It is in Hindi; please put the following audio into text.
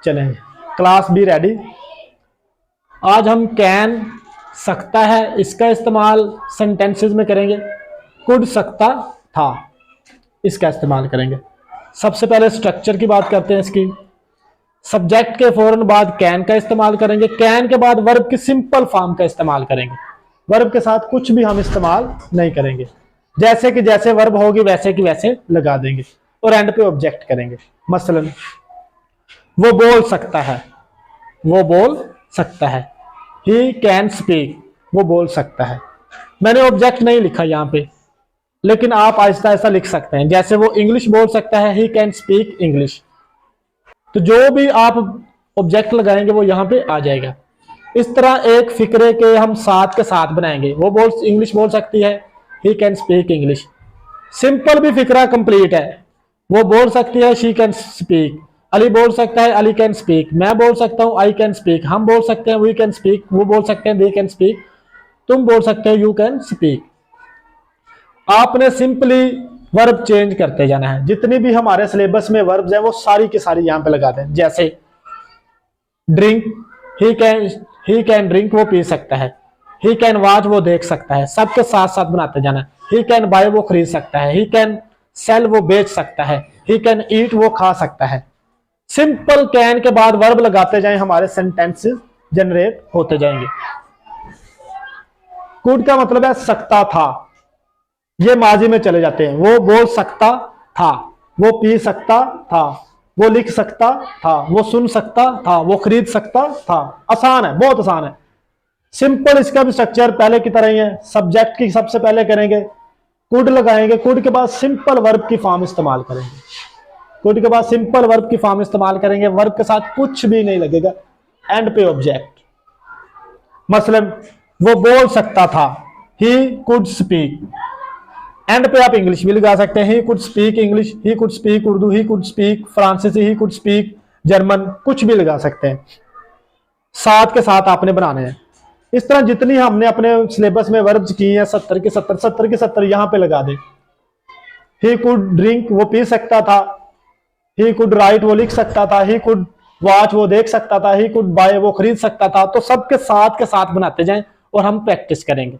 चलेंगे। Class be ready. आज हम कैन सकता है इसका इस्तेमाल सेंटेंसेस में करेंगे। कुड सकता था इसका इस्तेमाल करेंगे। सबसे पहले स्ट्रक्चर की बात करते हैं इसकी। सब्जेक्ट के फौरन बाद कैन का इस्तेमाल करेंगे। कैन के बाद वर्ब की सिंपल फॉर्म का इस्तेमाल करेंगे। वर्ब के साथ कुछ भी हम इस्तेमाल नहीं करेंगे। जैसे कि जैसे वर्ब होगी वैसे की वैसे लगा देंगे और एंड पे ऑब्जेक्ट करेंगे। मसलन वो बोल सकता है, वो बोल सकता है। ही कैन स्पीक, वो बोल सकता है। मैंने ऑब्जेक्ट नहीं लिखा यहाँ पे, लेकिन आप आहिस्ता आहिस्ता लिख सकते हैं। जैसे वो इंग्लिश बोल सकता है, ही कैन स्पीक इंग्लिश। तो जो भी आप ऑब्जेक्ट लगाएंगे वो यहां पे आ जाएगा। इस तरह एक फिक्रे के हम साथ के साथ बनाएंगे। वो इंग्लिश बोल सकती है, he can speak English. Simple भी फिक्रा कंप्लीट है। वो बोल सकती है, शी कैन स्पीक। अली बोल सकता है, अली कैन स्पीक। मैं बोल सकता हूं, आई कैन स्पीक। हम बोल सकते हैं, वी कैन स्पीक। वो बोल सकते हैं, दे कैन स्पीक। तुम बोल सकते हो, यू कैन स्पीक। आपने सिंपली वर्ब चेंज करते जाना है। जितनी भी हमारे सिलेबस में वर्ब्स हैं वो सारी की सारी यहां पे लगा दें। जैसे ड्रिंक, ही कैन ड्रिंक, वो पी सकता है। ही कैन वॉच, वो देख सकता है। सबके साथ साथ बनाते जाना है। ही कैन बाय, वो खरीद सकता है। ही कैन सेल, वो बेच सकता है। ही कैन ईट, वो खा सकता है। सिंपल कैन के बाद वर्ब लगाते जाएं, हमारे सेंटेंसेस जनरेट होते जाएंगे। कुड का मतलब है सकता था, ये माजी में चले जाते हैं। वो बोल सकता था, वो पी सकता था, वो लिख सकता था, वो सुन सकता था, वो खरीद सकता था। आसान है, बहुत आसान है। सिंपल इसका भी स्ट्रक्चर पहले की तरह ही है। सब्जेक्ट की सबसे पहले करेंगे, कुड लगाएंगे। कुड के बाद सिंपल वर्ब की फॉर्म इस्तेमाल करेंगे। कुड के बाद सिंपल वर्ब की फॉर्म इस्तेमाल करेंगे। वर्ब के साथ कुछ भी नहीं लगेगा, एंड पे ऑब्जेक्ट। मसलन वो बोल सकता था, ही कुड स्पीक। एंड पे आप इंग्लिश भी लगा सकते हैं, he could speak English, he could speak Urdu, he could speak फ्रांसीसी, ही कुड स्पीक जर्मन। कुछ भी लगा सकते हैं। साथ के साथ आपने बनाने हैं। इस तरह जितनी हमने अपने सिलेबस में वर्ब्स की हैं 70 की 70, 70 की 70 यहां पे लगा दें। ही कुड ड्रिंक, वो पी सकता था। ही कुड राइट, वो लिख सकता था। ही कुड वॉच, वो देख सकता था। ही कुड बाय, वो खरीद सकता था। तो सबके साथ के साथ बनाते जाएं और हम प्रैक्टिस करेंगे।